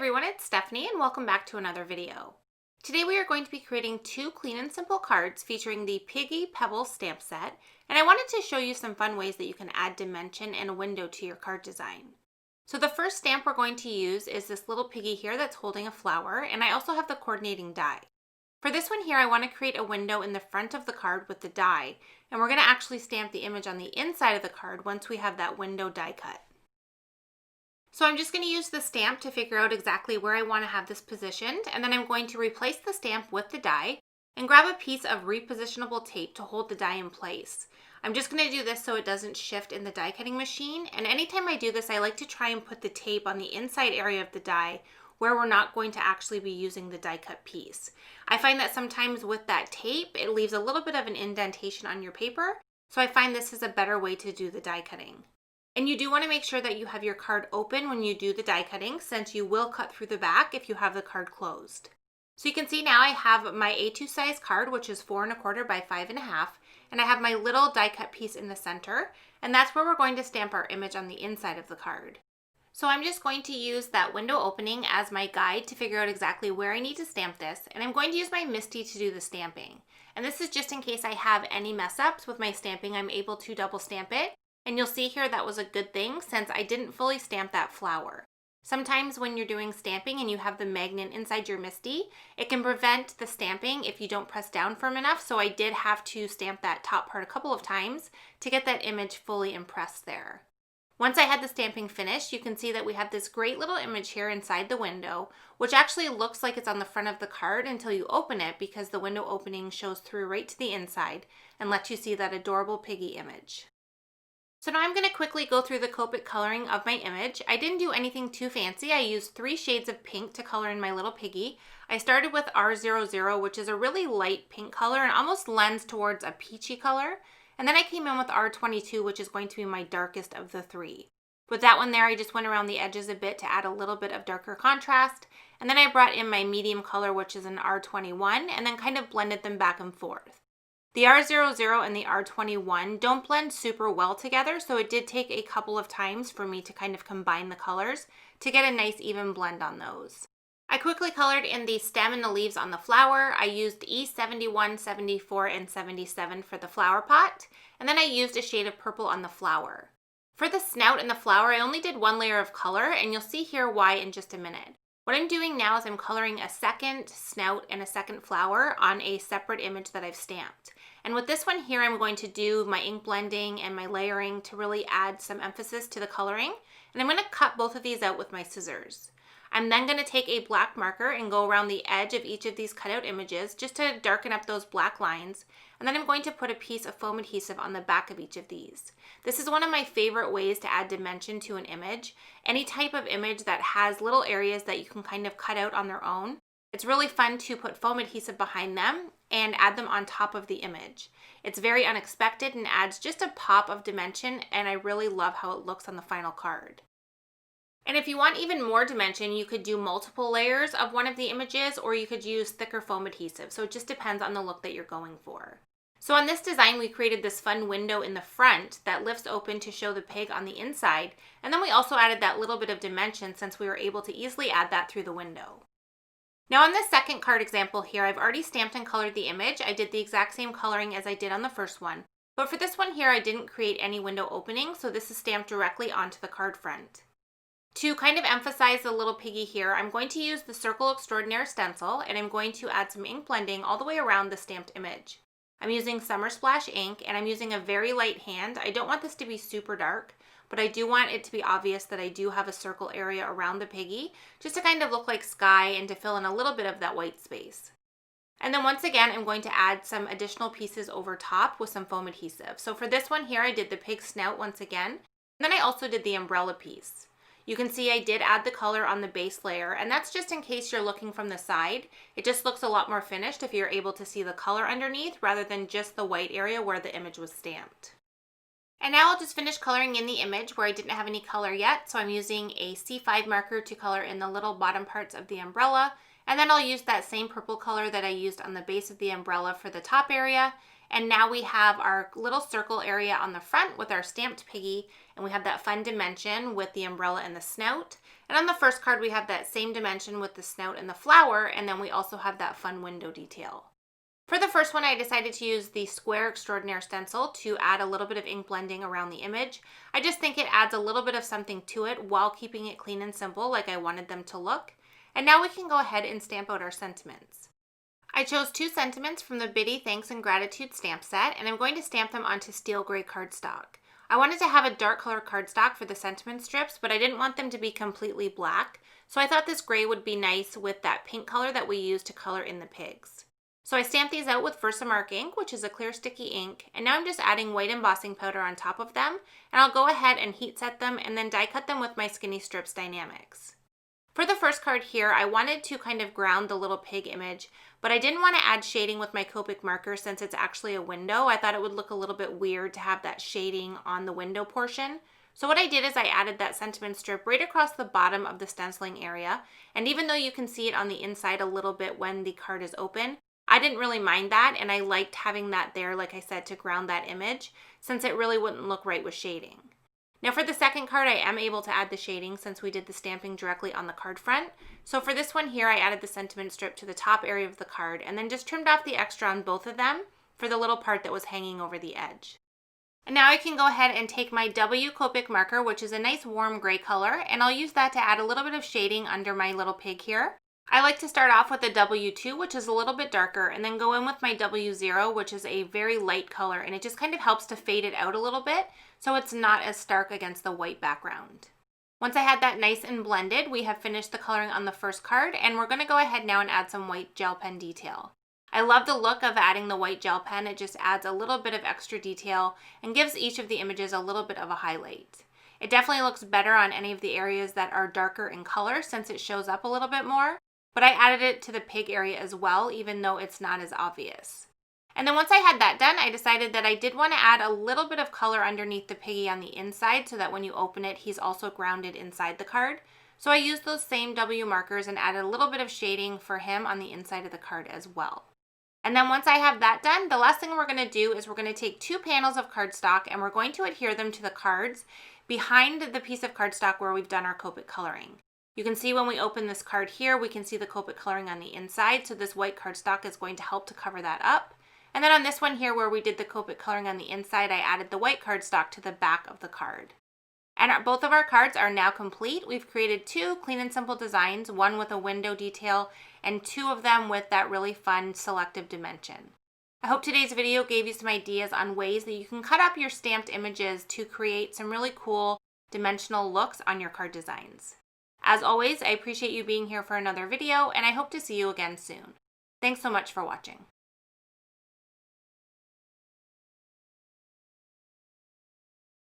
everyone, it's Stephanie and welcome back to another video. Today we are going to be creating two clean and simple cards featuring the Piggy Pebbles stamp set, and I wanted to show you some fun ways that you can add dimension and a window to your card design. So the first stamp we're going to use is this little piggy here that's holding a flower, and I also have the coordinating die. For this one here, I want to create a window in the front of the card with the die, and we're going to actually stamp the image on the inside of the card once we have that window die cut. So I'm just going to use the stamp to figure out exactly where I want to have this positioned, and then I'm going to replace the stamp with the die and grab a piece of repositionable tape to hold the die in place. I'm just going to do this so it doesn't shift in the die cutting machine, and anytime I do this I like to try and put the tape on the inside area of the die where we're not going to actually be using the die cut piece. I find that sometimes with that tape it leaves a little bit of an indentation on your paper, so I find this is a better way to do the die cutting. And you do want to make sure that you have your card open when you do the die cutting, since you will cut through the back if you have the card closed. So you can see now I have my A2 size card, which is 4 1/4 by 5 1/2, and I have my little die cut piece in the center, and that's where we're going to stamp our image on the inside of the card. So I'm just going to use that window opening as my guide to figure out exactly where I need to stamp this, and I'm going to use my MISTI to do the stamping. And this is just in case I have any mess ups with my stamping, I'm able to double stamp it. And you'll see here that was a good thing since I didn't fully stamp that flower. Sometimes when you're doing stamping and you have the magnet inside your MISTI, it can prevent the stamping if you don't press down firm enough, so I did have to stamp that top part a couple of times to get that image fully impressed there. Once I had the stamping finished, you can see that we have this great little image here inside the window, which actually looks like it's on the front of the card until you open it because the window opening shows through right to the inside and lets you see that adorable piggy image. So now I'm going to quickly go through the Copic coloring of my image. I didn't do anything too fancy. I used 3 shades of pink to color in my little piggy. I started with R00, which is a really light pink color and almost lends towards a peachy color. And then I came in with R22, which is going to be my darkest of the 3. With that one there, I just went around the edges a bit to add a little bit of darker contrast. And then I brought in my medium color, which is an R21, and then kind of blended them back and forth. The R00 and the R21 don't blend super well together, so it did take a couple of times for me to kind of combine the colors to get a nice even blend on those. I quickly colored in the stem and the leaves on the flower. I used E71, 74, and 77 for the flower pot, and then I used a shade of purple on the flower. For the snout and the flower, I only did 1 layer of color, and you'll see here why in just a minute. What I'm doing now is I'm coloring a second snout and a second flower on a separate image that I've stamped. And with this one here, I'm going to do my ink blending and my layering to really add some emphasis to the coloring. And I'm going to cut both of these out with my scissors. I'm then going to take a black marker and go around the edge of each of these cutout images just to darken up those black lines. And then I'm going to put a piece of foam adhesive on the back of each of these. This is one of my favorite ways to add dimension to an image. Any type of image that has little areas that you can kind of cut out on their own. It's really fun to put foam adhesive behind them and add them on top of the image. It's very unexpected and adds just a pop of dimension, and I really love how it looks on the final card. And if you want even more dimension, you could do multiple layers of one of the images, or you could use thicker foam adhesive. So it just depends on the look that you're going for. So on this design, we created this fun window in the front that lifts open to show the pig on the inside. And then we also added that little bit of dimension since we were able to easily add that through the window. Now on this second card example here, I've already stamped and colored the image. I did the exact same coloring as I did on the first one. But for this one here, I didn't create any window opening, so this is stamped directly onto the card front. To kind of emphasize the little piggy here, I'm going to use the Circle Extraordinaire stencil, and I'm going to add some ink blending all the way around the stamped image. I'm using Summer Splash ink, and I'm using a very light hand. I don't want this to be super dark, but I do want it to be obvious that I do have a circle area around the piggy, just to kind of look like sky and to fill in a little bit of that white space. And then once again, I'm going to add some additional pieces over top with some foam adhesive. So for this one here, I did the pig snout once again, and then I also did the umbrella piece. You can see I did add the color on the base layer, and that's just in case you're looking from the side. It just looks a lot more finished if you're able to see the color underneath rather than just the white area where the image was stamped. And now I'll just finish coloring in the image where I didn't have any color yet, so I'm using a C5 marker to color in the little bottom parts of the umbrella, and then I'll use that same purple color that I used on the base of the umbrella for the top area, And now we have our little circle area on the front with our stamped piggy, and we have that fun dimension with the umbrella and the snout. And on the first card, we have that same dimension with the snout and the flower, and then we also have that fun window detail. For the first one, I decided to use the square Extraordinaire stencil to add a little bit of ink blending around the image. I just think it adds a little bit of something to it while keeping it clean and simple like I wanted them to look. And now we can go ahead and stamp out our sentiments. I chose 2 sentiments from the Biddy Thanks and Gratitude stamp set, and I'm going to stamp them onto steel gray cardstock. I wanted to have a dark color cardstock for the sentiment strips, but I didn't want them to be completely black, so I thought this gray would be nice with that pink color that we used to color in the pigs. So I stamped these out with Versamark ink, which is a clear sticky ink, and now I'm just adding white embossing powder on top of them, and I'll go ahead and heat set them and then die cut them with my Skinny Strips Die-namics. For the first card here, I wanted to kind of ground the little pig image, but I didn't want to add shading with my Copic marker since it's actually a window. I thought it would look a little bit weird to have that shading on the window portion. So what I did is I added that sentiment strip right across the bottom of the stenciling area, and even though you can see it on the inside a little bit when the card is open, I didn't really mind that, and I liked having that there, like I said, to ground that image, since it really wouldn't look right with shading. Now for the second card, I am able to add the shading since we did the stamping directly on the card front. So for this one here, I added the sentiment strip to the top area of the card, and then just trimmed off the extra on both of them for the little part that was hanging over the edge. And now I can go ahead and take my W Copic marker, which is a nice warm gray color, and I'll use that to add a little bit of shading under my little pig here. I like to start off with a W2, which is a little bit darker, and then go in with my W0, which is a very light color, and it just kind of helps to fade it out a little bit so it's not as stark against the white background. Once I had that nice and blended, we have finished the coloring on the first card, and we're going to go ahead now and add some white gel pen detail. I love the look of adding the white gel pen. It just adds a little bit of extra detail and gives each of the images a little bit of a highlight. It definitely looks better on any of the areas that are darker in color since it shows up a little bit more. But I added it to the pig area as well, even though it's not as obvious. And then once I had that done, I decided that I did want to add a little bit of color underneath the piggy on the inside so that when you open it, he's also grounded inside the card. So I used those same W markers and added a little bit of shading for him on the inside of the card as well. And then once I have that done, the last thing we're going to do is we're going to take 2 panels of cardstock and we're going to adhere them to the cards behind the piece of cardstock where we've done our Copic coloring. You can see when we open this card here, we can see the Copic coloring on the inside, so this white cardstock is going to help to cover that up. And then on this one here where we did the Copic coloring on the inside, I added the white cardstock to the back of the card. And both of our cards are now complete. We've created 2 clean and simple designs, one with a window detail and 2 of them with that really fun selective dimension. I hope today's video gave you some ideas on ways that you can cut up your stamped images to create some really cool dimensional looks on your card designs. As always, I appreciate you being here for another video, and I hope to see you again soon. Thanks so much for watching.